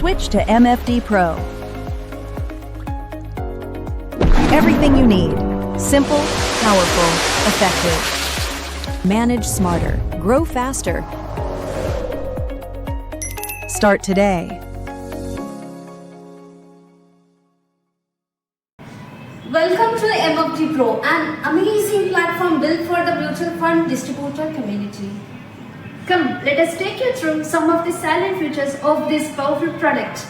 Switch to MFD Pro. Everything you need. Simple, powerful, effective. Manage smarter. Grow faster. Start today. Welcome to MFD Pro, an amazing platform built for the mutual fund distributor community. Come, let us take you through some of the salient features of this powerful product.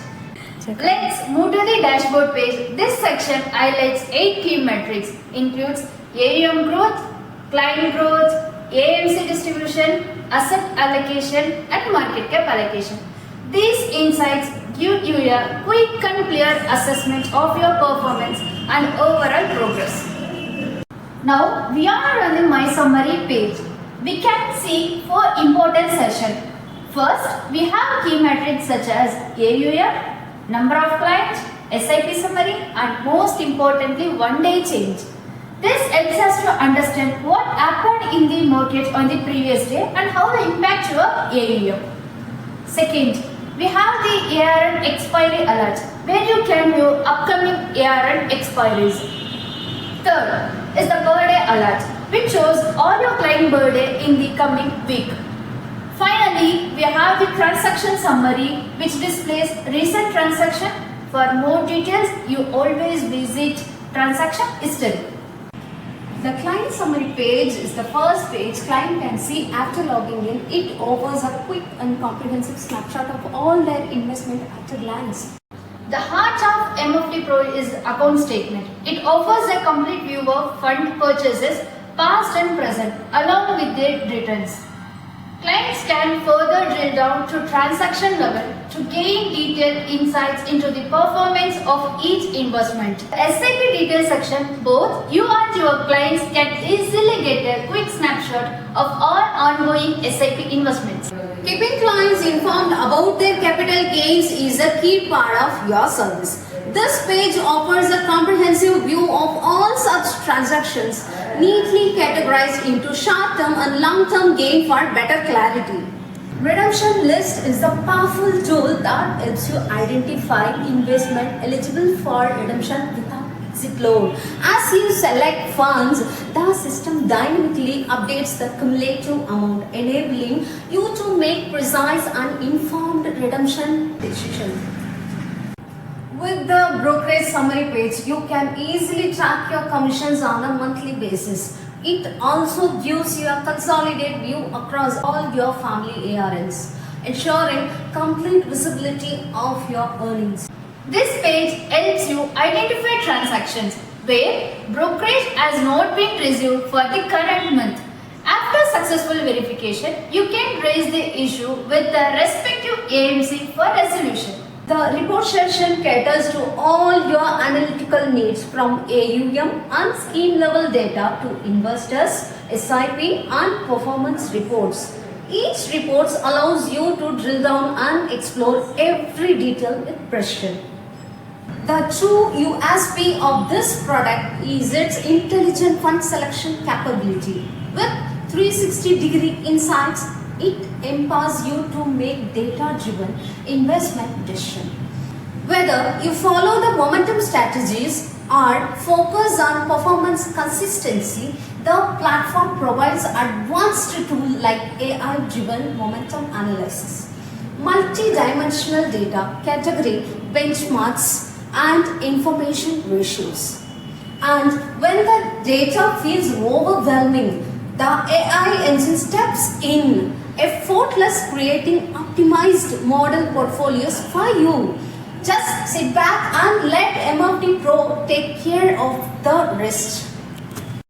Let's move to the dashboard page. This section highlights 8 key metrics, includes AUM growth, client growth, AMC distribution, asset allocation and market cap allocation. These insights give you a quick and clear assessment of your performance and overall progress. Now we are on the My Summary page. We can see 4 important sessions. First, we have key metrics such as AUM, number of clients, SIP summary and most importantly one-day change. This helps us to understand what happened in the market on the previous day and how they impact your AUM. Second, we have the ARN expiry alert where you can view upcoming ARN expiries. Third is the birthday alert which shows all your client birthday in the coming week. Finally, we have the transaction summary which displays recent transaction. For more details, you always visit transaction history. The client summary page is the first page client can see after logging in. It offers a quick and comprehensive snapshot of all their investment at a glance. The heart of MFD Pro is account statement. It offers a complete view of fund purchases, past and present, along with their returns. Clients can further drill down to transaction level to gain detailed insights into the performance of each investment. SIP detail section, both you and your clients can easily get a quick snapshot of all ongoing SIP investments. Keeping clients informed about their capital gains is a key part of your service. This page offers a comprehensive view of all such transactions, neatly categorized into short-term and long-term gain for better clarity. Redemption List is a powerful tool that helps you identify investment eligible for redemption without exit load. As you select funds, the system dynamically updates the cumulative amount, enabling you to make precise and informed redemption decisions. With the brokerage summary page, you can easily track your commissions on a monthly basis. It also gives you a consolidated view across all your family ARNs, ensuring complete visibility of your earnings. This page helps you identify transactions where brokerage has not been received for the current month. After successful verification, you can raise the issue with the respective AMC for resolution. The report section caters to all your analytical needs from AUM and scheme level data to investors, SIP and performance reports. Each report allows you to drill down and explore every detail with precision. The true USP of this product is its intelligent fund selection capability. With 360-degree insights, it empowers you to make data-driven investment decisions. Whether you follow the momentum strategies or focus on performance consistency, the platform provides advanced tools like AI-driven momentum analysis, multi-dimensional data, category benchmarks, and information ratios. And when the data feels overwhelming, the AI engine steps in, effortless creating optimized model portfolios for you. Just sit back and let MFD Pro take care of the rest.